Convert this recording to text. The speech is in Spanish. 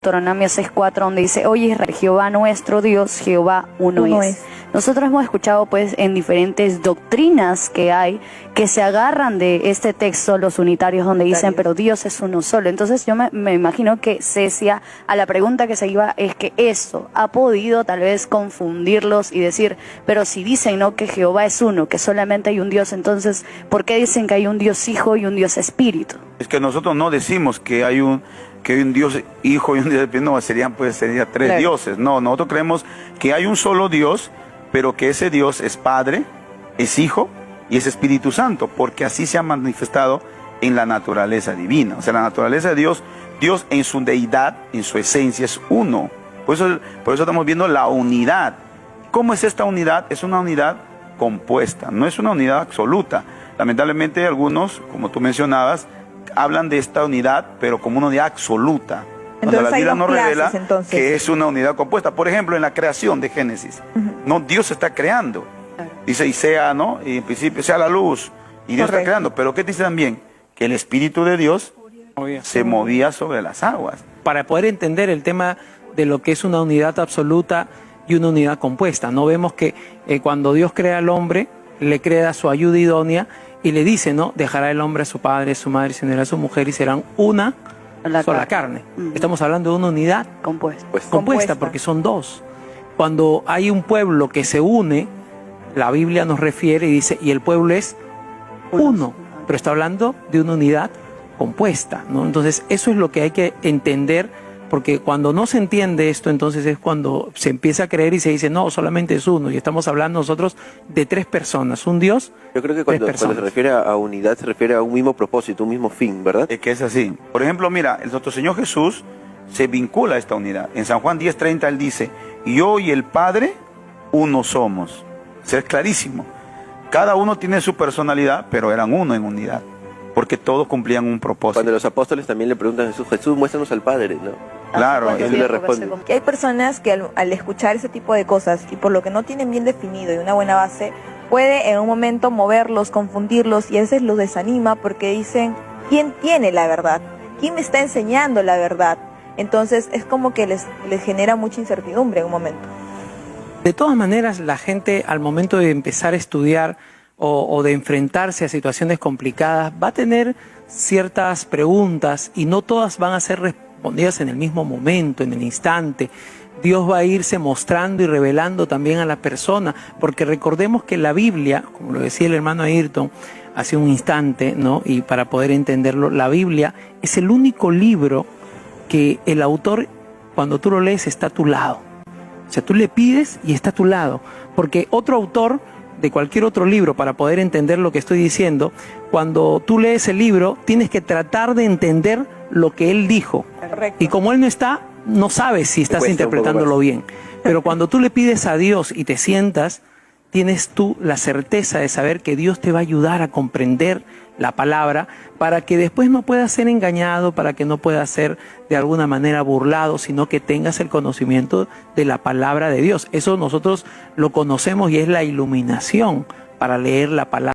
Deuteronomio 6:4, donde dice: oye Israel, Jehová nuestro Dios, Jehová uno es. Nosotros hemos escuchado pues en diferentes doctrinas que hay, que se agarran de este texto los unitarios, donde dicen, pero Dios es uno solo. Entonces yo me imagino que Cecia, a la pregunta que se iba, es que esto ha podido tal vez confundirlos y decir, pero si dicen, ¿no?, que Jehová es uno, que solamente hay un Dios, entonces ¿por qué dicen que hay un Dios Hijo y un Dios Espíritu? Es que nosotros no decimos que hay un Dios Hijo y un Dios Espíritu, no, serían tres dioses. No, nosotros creemos que hay un solo Dios, pero que ese Dios es Padre, es Hijo y es Espíritu Santo, porque así se ha manifestado en la naturaleza divina. O sea, la naturaleza de Dios, Dios en su deidad, en su esencia, es uno. Por eso estamos viendo la unidad. ¿Cómo es esta unidad? Es una unidad compuesta, no es una unidad absoluta. Lamentablemente algunos, como tú mencionabas, hablan de esta unidad, pero como una unidad absoluta. Entonces, la Biblia nos revela entonces que es una unidad compuesta. Por ejemplo, en la creación de Génesis, no, Dios está creando. Dice, y sea, ¿no? Y en principio sea la luz, y Dios está creando. Pero ¿qué dice también? Que el Espíritu de Dios se movía sobre las aguas. Para poder entender el tema de lo que es una unidad absoluta y una unidad compuesta, no vemos que cuando Dios crea al hombre, le crea su ayuda idónea y le dice, ¿no? Dejará el hombre a su padre, a su madre, se unirá a su mujer y serán una sola carne. Estamos hablando de una unidad compuesta porque son dos. Cuando hay un pueblo que se une, la Biblia nos refiere y dice, y el pueblo es uno, pero está hablando de una unidad compuesta, ¿no? Entonces eso es lo que hay que entender, porque cuando no se entiende esto, entonces es cuando se empieza a creer y se dice, no, solamente es uno, y estamos hablando nosotros de tres personas, un Dios. Yo creo que cuando se refiere a unidad, se refiere a un mismo propósito, un mismo fin, ¿verdad? Es que es así. Por ejemplo, mira, nuestro Señor Jesús se vincula a esta unidad. En San Juan 10:30 Él dice, yo y el Padre uno somos. O sea, es clarísimo. Cada uno tiene su personalidad, pero eran uno en unidad, porque todos cumplían un propósito. Cuando los apóstoles también le preguntan a Jesús, Jesús, muéstranos al Padre, ¿no? Claro, Él le responde. Que hay personas que al escuchar ese tipo de cosas y por lo que no tienen bien definido y una buena base, puede en un momento moverlos, confundirlos, y a veces los desanima porque dicen, ¿quién tiene la verdad? ¿Quién me está enseñando la verdad? Entonces es como que les genera mucha incertidumbre en un momento. De todas maneras, la gente al momento de empezar a estudiar o de enfrentarse a situaciones complicadas va a tener ciertas preguntas y no todas van a ser respondidas en el mismo momento, en el instante. Dios va a irse mostrando y revelando también a la persona, porque recordemos que la Biblia, como lo decía el hermano Ayrton hace un instante, ¿no? Y para poder entenderlo, la Biblia es el único libro que el autor, cuando tú lo lees, está a tu lado. O sea, tú le pides y está a tu lado, porque otro autor de cualquier otro libro, para poder entender lo que estoy diciendo, cuando tú lees el libro, tienes que tratar de entender lo que él dijo. Correcto. Y como él no está, no sabes si estás interpretándolo bien. Pero cuando tú le pides a Dios y te sientas, tienes tú la certeza de saber que Dios te va a ayudar a comprender la palabra para que después no puedas ser engañado, para que no puedas ser de alguna manera burlado, sino que tengas el conocimiento de la palabra de Dios. Eso nosotros lo conocemos y es la iluminación para leer la palabra.